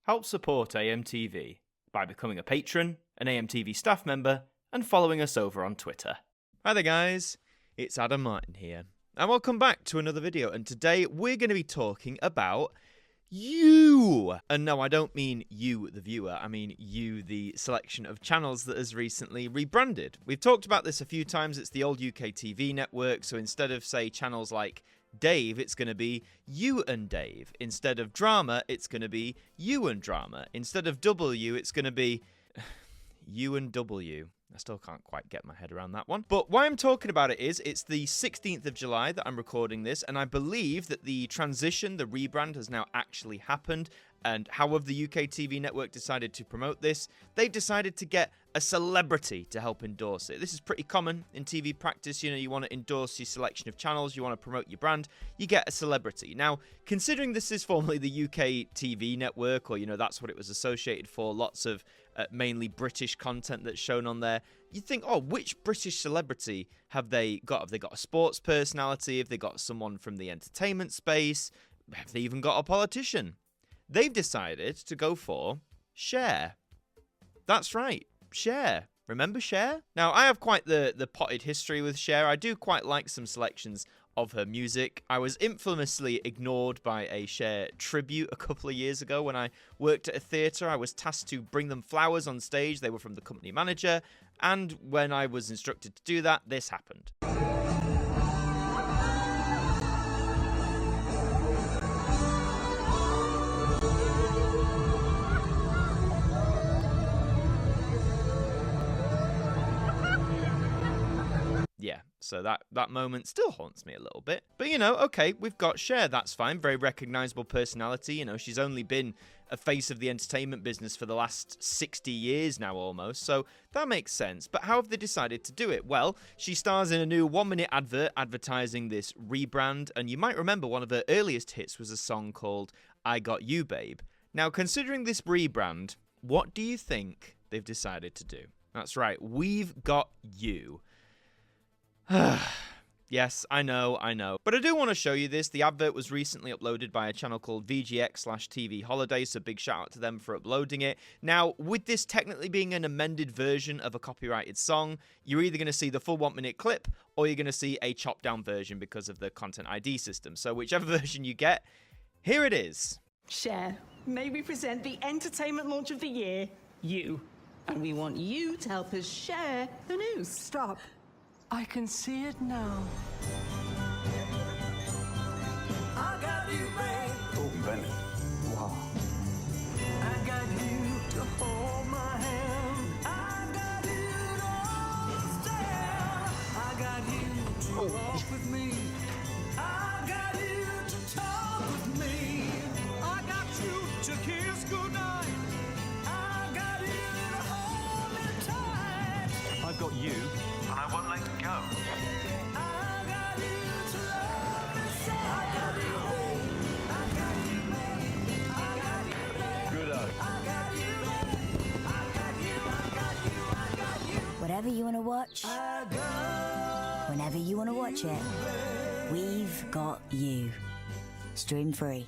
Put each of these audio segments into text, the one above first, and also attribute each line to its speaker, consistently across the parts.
Speaker 1: Help support AMTV by becoming a patron, an AMTV staff member, and following us over on Twitter.
Speaker 2: Hi there guys, it's Adam Martyn here, and welcome back to another video, and today we're going to be talking about you! And no, I don't mean you, the viewer, I mean you, the selection of channels that has recently rebranded. We've talked about this a few times. It's the old UKTV network, so instead of, say, channels like Dave, it's going to be You and Dave. Instead of Drama, it's going to be You and Drama. Instead of W, it's going to be You and W. I still can't quite get my head around that one. But why I'm talking about it is, it's the 16th of July that I'm recording this, and I believe that the transition, the rebrand, has now actually happened. And however the UKTV network decided to promote this, they've decided to get a celebrity to help endorse it. This is pretty common in TV practice. You know, you want to endorse your selection of channels, you want to promote your brand, you get a celebrity. Now, considering this is formerly the UKTV network, or, you know, that's what it was associated for, lots of mainly British content that's shown on there, you think, oh, which British celebrity have they got? Have they got a sports personality? Have they got someone from the entertainment space? Have they even got a politician? They've decided to go for CHER. That's right, CHER. Remember CHER? Now, I have quite the potted history with CHER. I do quite like some selections of her music. I was infamously ignored by a CHER tribute a couple of years ago when I worked at a theatre. I was tasked to bring them flowers on stage. They were from the company manager. And when I was instructed to do that, this happened. Yeah, so that moment still haunts me a little bit. But, you know, okay, we've got CHER, that's fine. Very recognisable personality. You know, she's only been a face of the entertainment business for the last 60 years now almost, so that makes sense. But how have they decided to do it? Well, she stars in a new 1-minute advert advertising this rebrand, and you might remember one of her earliest hits was a song called I Got You, Babe. Now, considering this rebrand, what do you think they've decided to do? That's right, we've got you. Yes, I know. But I do want to show you this. The advert was recently uploaded by a channel called VGX/TV Holiday, so big shout out to them for uploading it. Now, with this technically being an amended version of a copyrighted song, you're either going to see the full 1-minute clip, or you're going to see a chopped down version because of the Content ID system. So whichever version you get, here it is.
Speaker 3: CHER, may we present the entertainment launch of the year, You. And we want you to help us share the news.
Speaker 4: Stop. I can see it now.
Speaker 5: I got you, babe.
Speaker 6: Oh, Bennett. Wow.
Speaker 5: I got you to hold my hand. I got you to understand. I got you to walk with me. I got you to talk with me. I got you to kiss goodnight. I got you to hold me tight.
Speaker 6: I've got you, and I won't let you go.
Speaker 5: I got you to love me so. I got you, babe. I got you, babe. I got you, babe.
Speaker 6: Good eye.
Speaker 5: I got you, babe. I got you, I got you, I got you.
Speaker 7: Whatever you want to watch,
Speaker 5: I got
Speaker 7: whenever you want to watch it, we've got you. Stream free.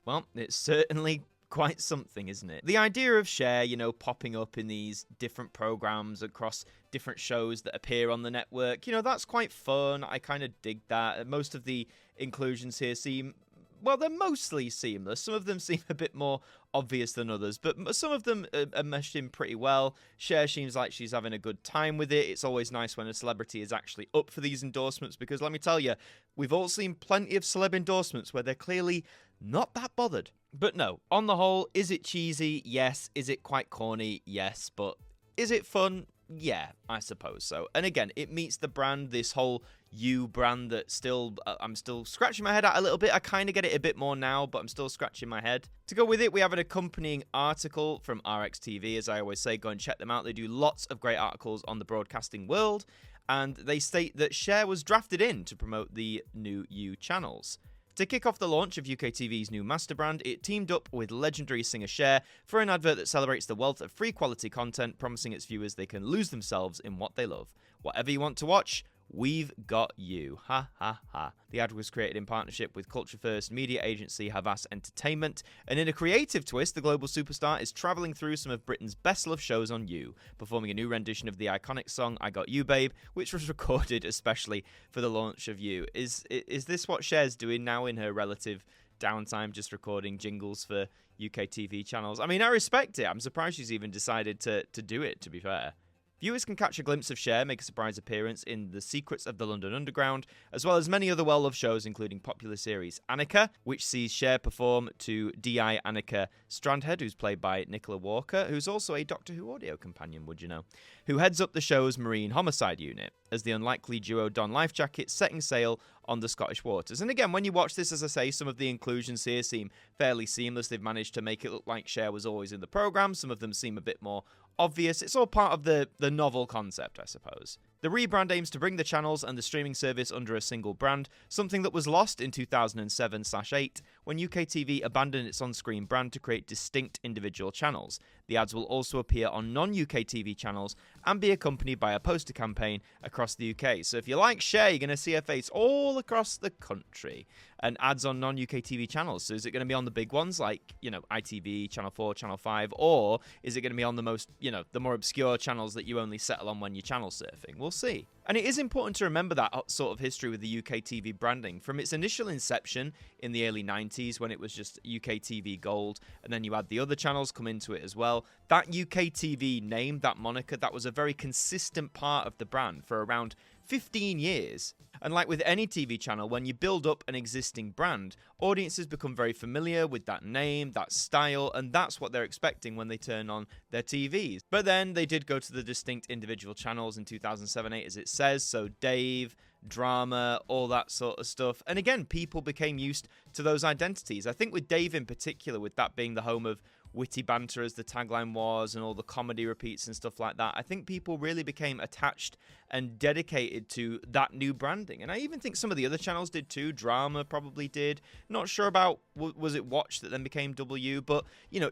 Speaker 2: Well, it's certainly quite something, isn't it? The idea of CHER, you know, popping up in these different programs across different shows that appear on the network, you know, that's quite fun. I kind of dig that. Most of the inclusions here seem, well, they're mostly seamless. Some of them seem a bit more obvious than others, but some of them are meshed in pretty well. CHER seems like she's having a good time with it. It's always nice when a celebrity is actually up for these endorsements, because let me tell you, we've all seen plenty of celeb endorsements where they're clearly not that bothered. But no, on the whole, is it cheesy? Yes. Is it quite corny? Yes. But is it fun? Yeah, I suppose so. And again, it meets the brand, this whole You brand that still, I'm still scratching my head at a little bit. I kind of get it a bit more now, but I'm still scratching my head. To go with it, we have an accompanying article from RXTV. As I always say, go and check them out. They do lots of great articles on the broadcasting world. And they state that CHER was drafted in to promote the new You channels. To kick off the launch of UKTV's new master brand, it teamed up with legendary singer CHER for an advert that celebrates the wealth of free quality content, promising its viewers they can lose themselves in what they love. Whatever you want to watch, We've got you. Ha ha ha. The ad was created in partnership with Culture First media agency Havas Entertainment, and in a creative twist, the global superstar is travelling through some of Britain's best-loved shows on You, performing a new rendition of the iconic song I Got You Babe, which was recorded especially for the launch of You. Is this what Cher's doing now in her relative downtime, just recording jingles for UK TV channels? I mean, I respect it. I'm surprised she's even decided to do it, to be fair. Viewers can catch a glimpse of Cher make a surprise appearance in The Secrets of the London Underground, as well as many other well-loved shows, including popular series Annika, which sees Cher perform to D.I. Annika Strandhead, who's played by Nicola Walker, who's also a Doctor Who audio companion, would you know, who heads up the show's Marine Homicide Unit, as the unlikely duo don life jackets setting sail on the Scottish waters. And again, when you watch this, as I say, some of the inclusions here seem fairly seamless. They've managed to make it look like Cher was always in the programme. Some of them seem a bit more obvious. It's all part of the novel concept, I suppose. The rebrand aims to bring the channels and the streaming service under a single brand, something that was lost in 2007/8 when UKTV abandoned its on-screen brand to create distinct individual channels. The ads will also appear on non-UKTV channels and be accompanied by a poster campaign across the UK. So if you like Cher, you're going to see her face all across the country, and ads on non-UKTV channels. So is it going to be on the big ones like, ITV, Channel 4, Channel 5, or is it going to be on the most, the more obscure channels that you only settle on when you're channel surfing? We'll see. And it is important to remember that sort of history with the UKTV branding. From its initial inception in the early 90s when it was just UKTV Gold, and then you had the other channels come into it as well, that UKTV name, that moniker, that was a very consistent part of the brand for around 15 years. And like with any TV channel, when you build up an existing brand, audiences become very familiar with that name, that style, and that's what they're expecting when they turn on their TVs. But then they did go to the distinct individual channels in 2007-8, as it says, so Dave, drama, all that sort of stuff. And again, people became used to those identities. I think with Dave in particular, with that being the home of witty banter, as the tagline was, and all the comedy repeats and stuff like that, I think people really became attached and dedicated to that new branding. And I even think some of the other channels did too. Drama probably did. Not sure about, was it Watch that then became W? But,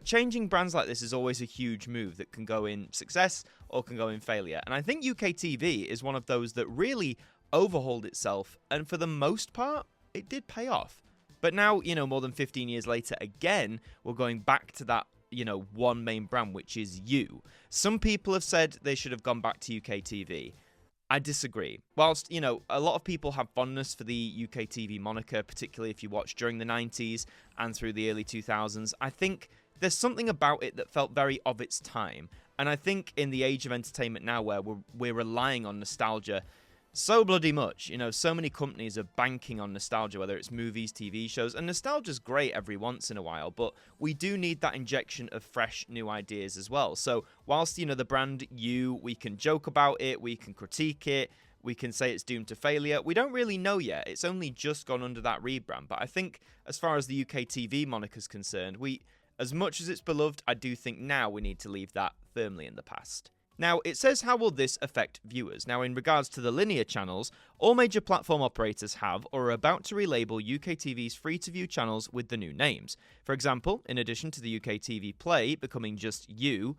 Speaker 2: changing brands like this is always a huge move that can go in success or can go in failure. And I think UKTV is one of those that really overhauled itself, and for the most part, it did pay off. But now, more than 15 years later, again, we're going back to that, one main brand, which is You. Some people have said they should have gone back to UKTV. I disagree. Whilst, a lot of people have fondness for the UKTV moniker, particularly if you watch during the 90s and through the early 2000s, I think there's something about it that felt very of its time. And I think in the age of entertainment now, where we're relying on nostalgia so bloody much, so many companies are banking on nostalgia, whether it's movies, TV shows, and nostalgia's great every once in a while, but we do need that injection of fresh new ideas as well. So whilst, the brand You, we can joke about it, we can critique it, we can say it's doomed to failure, we don't really know yet. It's only just gone under that rebrand. But I think as far as the UKTV moniker's concerned, as much as it's beloved, I do think now we need to leave that firmly in the past. Now, it says, how will this affect viewers? Now, in regards to the linear channels, all major platform operators have or are about to relabel UKTV's free-to-view channels with the new names. For example, in addition to the UKTV Play becoming just You,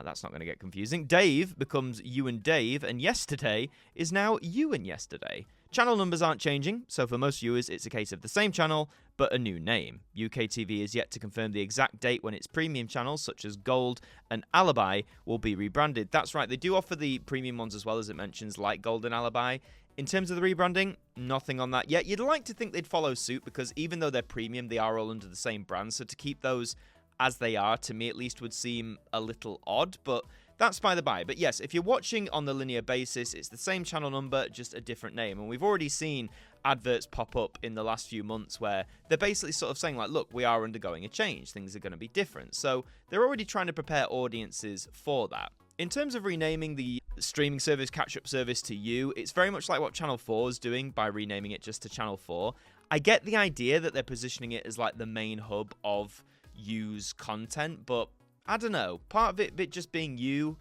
Speaker 2: that's not going to get confusing, Dave becomes You and Dave, and Yesterday is now You and Yesterday. Channel numbers aren't changing, so for most viewers, it's a case of the same channel, but a new name. UKTV is yet to confirm the exact date when its premium channels, such as Gold and Alibi, will be rebranded. That's right, they do offer the premium ones as well, as it mentions, like Gold and Alibi. In terms of the rebranding, nothing on that yet. You'd like to think they'd follow suit, because even though they're premium, they are all under the same brand, so to keep those as they are, to me at least, would seem a little odd, but that's by the by. But yes, if you're watching on the linear basis, it's the same channel number, just a different name. And we've already seen adverts pop up in the last few months where they're basically sort of saying, like, look, we are undergoing a change. Things are going to be different. So they're already trying to prepare audiences for that. In terms of renaming the streaming service, catch-up service to You, it's very much like what Channel 4 is doing by renaming it just to Channel 4. I get the idea that they're positioning it as like the main hub of You's content, but I don't know. Part of it just being You,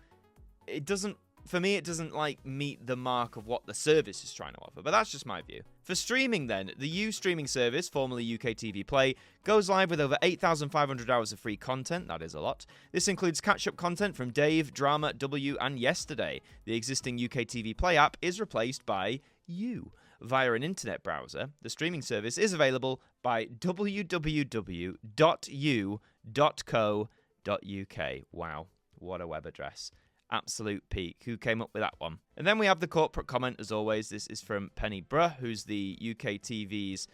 Speaker 2: it doesn't for me, it doesn't like meet the mark of what the service is trying to offer, but that's just my view. For streaming then, the U streaming service, formerly UKTV Play, goes live with over 8,500 hours of free content. That is a lot. This includes catch-up content from Dave, Drama, W, and Yesterday. The existing UKTV Play app is replaced by U. Via an internet browser, the streaming service is available by www.u.co.uk. Wow, what a web address. Absolute peak. Who came up with that one? And then we have the corporate comment, as always. This is from Penny Bruh, who's the UKTV's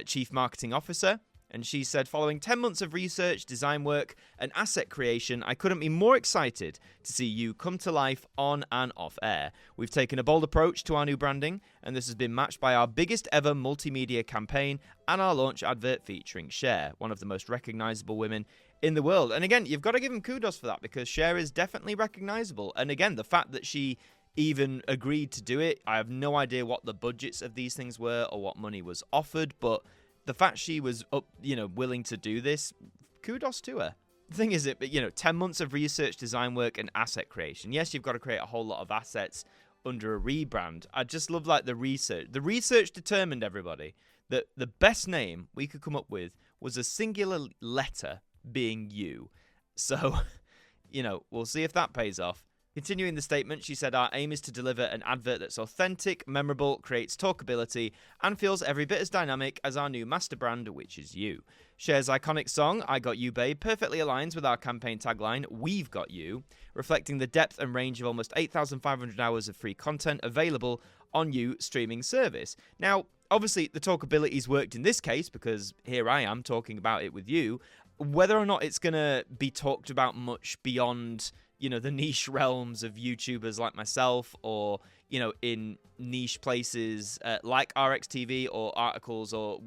Speaker 2: Chief Marketing Officer. And she said, following 10 months of research, design work, and asset creation, I couldn't be more excited to see you come to life on and off air. We've taken a bold approach to our new branding, and this has been matched by our biggest ever multimedia campaign and our launch advert featuring Cher, one of the most recognisable women in the world. And again, you've got to give him kudos for that, because Cher is definitely recognisable. And again, the fact that she even agreed to do it, I have no idea what the budgets of these things were or what money was offered, but the fact she was willing to do this, kudos to her. The thing is, 10 months of research, design work, and asset creation. Yes, you've got to create a whole lot of assets under a rebrand. I just love the research. The research determined, everybody, that the best name we could come up with was a singular letter being U. So, we'll see if that pays off. Continuing the statement, she said, our aim is to deliver an advert that's authentic, memorable, creates talkability, and feels every bit as dynamic as our new master brand, which is you. Cher's iconic song, I Got You Babe, perfectly aligns with our campaign tagline, We've Got You, reflecting the depth and range of almost 8,500 hours of free content available on you streaming service. Now, obviously, the talkability's worked in this case, because here I am talking about it with you. Whether or not it's going to be talked about much beyond the niche realms of YouTubers like myself, or, in niche places like RXTV, or articles or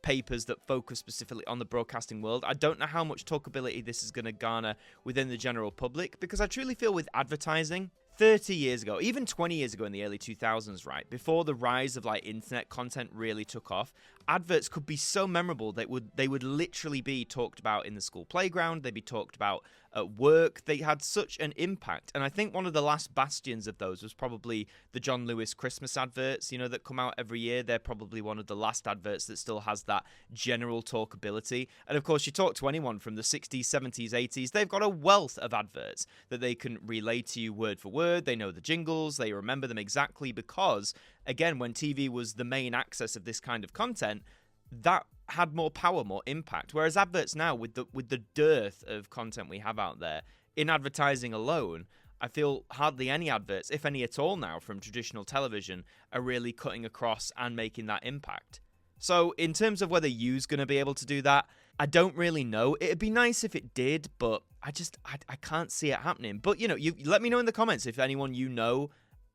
Speaker 2: papers that focus specifically on the broadcasting world. I don't know how much talkability this is going to garner within the general public, because I truly feel with advertising, 30 years ago, even 20 years ago in the early 2000s, right, before the rise of internet content really took off, adverts could be so memorable that they would literally be talked about in the school playground, they'd be talked about at work. They had such an impact. And I think one of the last bastions of those was probably the John Lewis Christmas adverts, that come out every year. They're probably one of the last adverts that still has that general talkability. And of course, you talk to anyone from the 60s, 70s, 80s, they've got a wealth of adverts that they can relay to you word for word. They know the jingles, they remember them exactly, because, again, when TV was the main access of this kind of content, that had more power, more impact. Whereas adverts now, with the dearth of content we have out there, in advertising alone, I feel hardly any adverts, if any at all now, from traditional television are really cutting across and making that impact. So in terms of whether you's going to be able to do that, I don't really know. It'd be nice if it did, but I can't see it happening. But, you let me know in the comments if anyone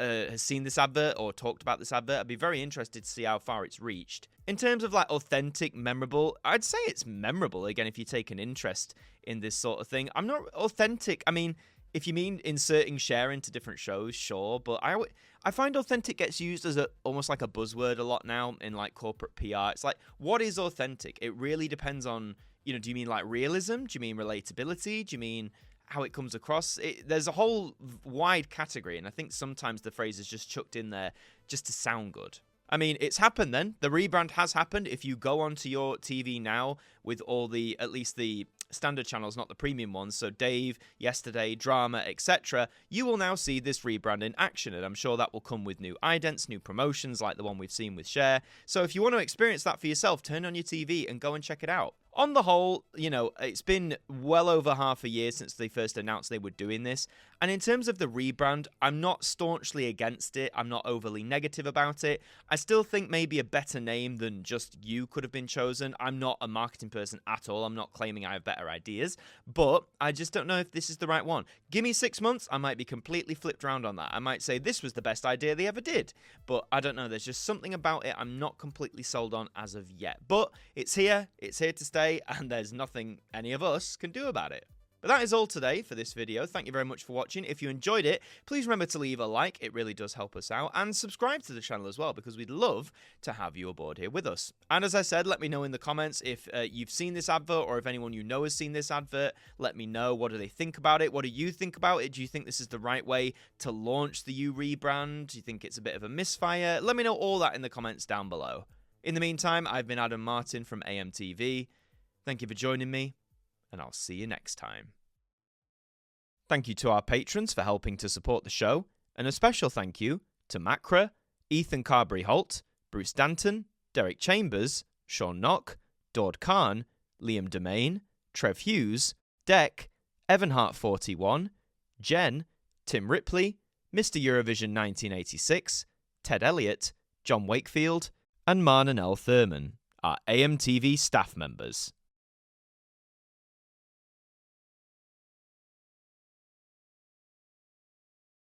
Speaker 2: has seen this advert or talked about this advert. I'd be very interested to see how far it's reached. In terms of authentic, memorable, I'd say it's memorable. Again, if you take an interest in this sort of thing, I'm not authentic. I mean, if you mean inserting Cher into different shows, sure, but I find authentic gets used as almost like a buzzword a lot now in corporate PR. It's what is authentic? It really depends on, do you mean realism? Do you mean relatability? Do you mean how it comes across? There's a whole wide category, and I think sometimes the phrase is just chucked in there just to sound good. I mean, it's happened then. The rebrand has happened. If you go onto your TV now with all at least the standard channels, not the premium ones, so Dave, Yesterday, Drama, etc., you will now see this rebrand in action, and I'm sure that will come with new idents, new promotions like the one we've seen with Cher. So if you want to experience that for yourself, turn on your TV and go and check it out. On the whole, it's been well over half a year since they first announced they were doing this. And in terms of the rebrand, I'm not staunchly against it. I'm not overly negative about it. I still think maybe a better name than just You could have been chosen. I'm not a marketing person at all. I'm not claiming I have better ideas. But I just don't know if this is the right one. Give me 6 months, I might be completely flipped around on that. I might say this was the best idea they ever did. But I don't know. There's just something about it I'm not completely sold on as of yet. But it's here to stay, and there's nothing any of us can do about it. But that is all today for this video. Thank you very much for watching. If you enjoyed it, please remember to leave a like. It really does help us out. And subscribe to the channel as well, because we'd love to have you aboard here with us. And as I said, let me know in the comments if you've seen this advert, or if anyone you know has seen this advert. Let me know, what do they think about it? What do you think about it? Do you think this is the right way to launch the U rebrand? Do you think it's a bit of a misfire? Let me know all that in the comments down below. In the meantime, I've been Adam Martyn from AMTV. Thank you for joining me, and I'll see you next time. Thank you to our patrons for helping to support the show, and a special thank you to Macra, Ethan Carberry-Holt, Bruce Danton, Derek Chambers, Shaun Knock, Daud Khan, Liam De-Maine, Trev Hughes, Dec, Evonne 41, Jen, Tim Ripley, Mr. Eurovision 1986, Ted Elliott, John Wakefield, and Marnan L. Thurman, our AMTV staff members.